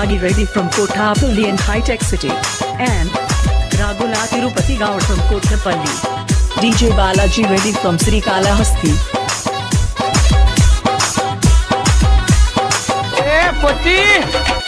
Ragini Reddy from Kothavali and High Tech City, and Ragula Tirupati Gaur from Kotapalli. DJ Balaji Reddy from Srikalahasti. Poti!